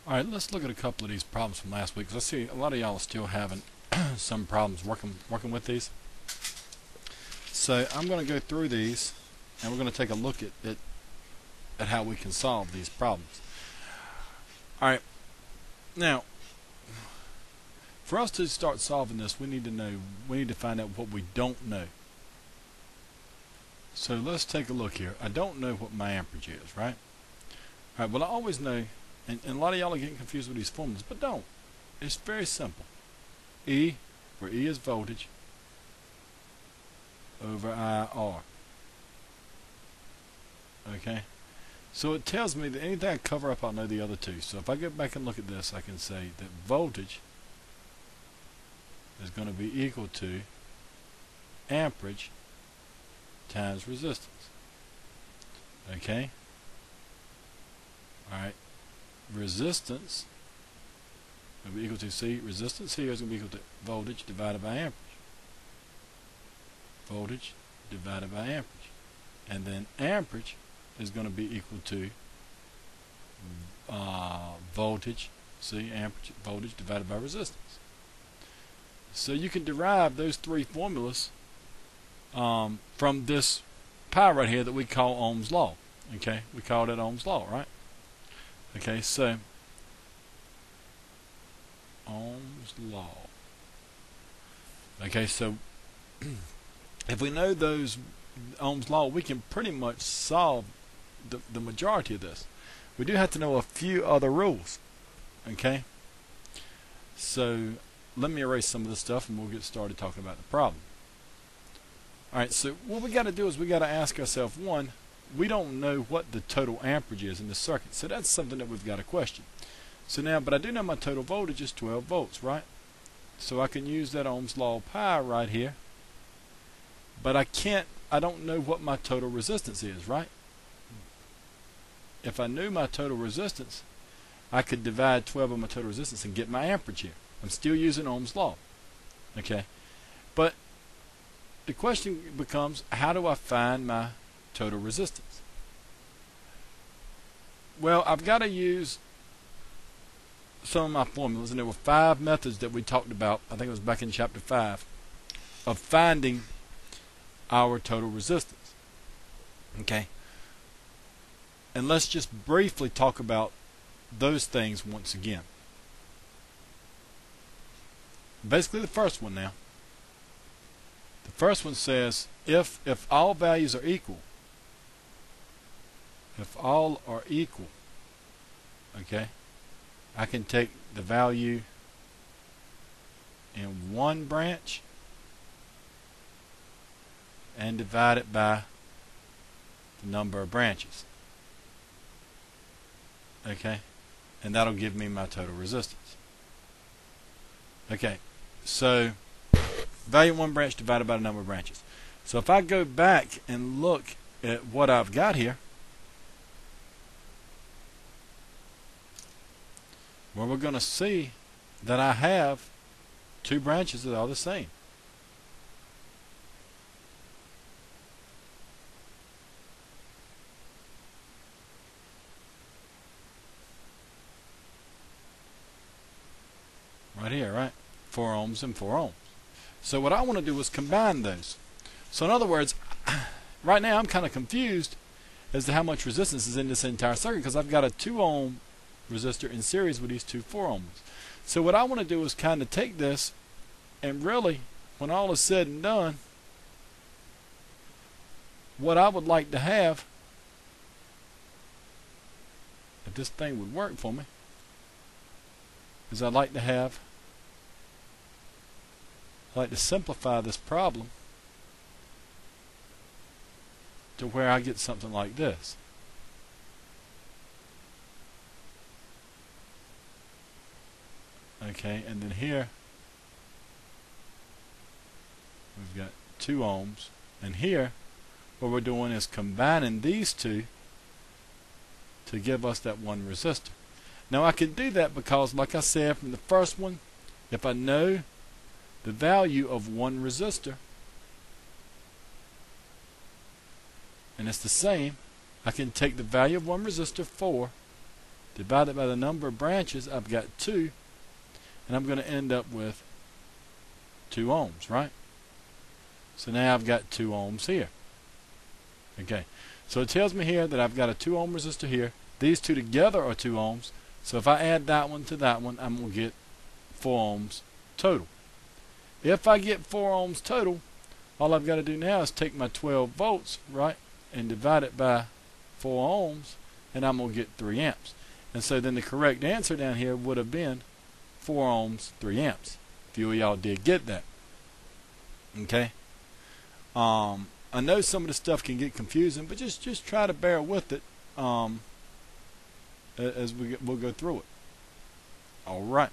Alright, let's look at a couple of these problems from last week, because I see a lot of y'all are still having some problems working with these. So I'm going to go through these, and we're going to take a look at how we can solve these problems. Alright, now, for us to start solving this, we need to find out what we don't know. So let's take a look here. I don't know what my amperage is, right? Alright, well I always know, and a lot of y'all are getting confused with these formulas, but don't. It's very simple. E, where E is voltage, over IR. Okay? So it tells me that anything I cover up, I'll know the other two. So if I go back and look at this, I can say that voltage is going to be equal to amperage times resistance. Okay? Alright. Resistance will be equal to resistance here is going to be equal to voltage divided by amperage. Voltage divided by amperage. And then amperage is going to be equal to voltage divided by resistance. So you can derive those three formulas from this pi right here that we call Ohm's law. Okay, we call that Ohm's law, right? Okay, so Ohm's law. Okay, so if we know those Ohm's law, we can pretty much solve the majority of this. We do have to know a few other rules. Okay, so let me erase some of this stuff and we'll get started talking about the problem. Alright, so what we got to do is we got to ask ourselves, one, we don't know what the total amperage is in this circuit, so that's something that we've got to question. So now, but I do know my total voltage is 12 volts, right? So I can use that Ohm's law pi right here, but I don't know what my total resistance is, right? If I knew my total resistance, I could divide 12 on my total resistance and get my amperage here. I'm still using Ohm's law. Okay, but the question becomes, how do I find my total resistance? Well, I've got to use some of my formulas, and there were 5 methods that we talked about, I think it was back in chapter 5, of finding our total resistance. Okay, and let's just briefly talk about those things once again. Basically the first one now. The first one says if all values are equal, okay, I can take the value in one branch and divide it by the number of branches. Okay, and that'll give me my total resistance. Okay, so value in one branch divided by the number of branches. So if I go back and look at what I've got here, well, we're going to see that I have 2 branches that are the same. Right here, right? 4 ohms and 4 ohms. So what I want to do is combine those. So in other words, right now I'm kind of confused as to how much resistance is in this entire circuit, because I've got a 2 ohm resistor in series with these 2 4 ohms. So what I want to do is kind of take this, and really, when all is said and done, what I would like to have, if this thing would work for me, is I'd like to simplify this problem to where I get something like this. Okay, and then here we've got 2 ohms, and here what we're doing is combining these two to give us that one resistor. Now I can do that because, like I said from the first one, if I know the value of one resistor, and it's the same, I can take the value of one resistor, 4, divided by the number of branches, I've got 2, and I'm going to end up with 2 ohms, right? So now I've got 2 ohms here. Okay, so it tells me here that I've got a 2 ohm resistor here. These two together are 2 ohms. So if I add that one to that one, I'm going to get 4 ohms total. If I get 4 ohms total, all I've got to do now is take my 12 volts, right, and divide it by 4 ohms, and I'm going to get 3 amps. And so then the correct answer down here would have been 4 ohms, 3 amps. A few of y'all did get that. Okay. I know some of the stuff can get confusing, but just try to bear with it as we'll go through it. All right.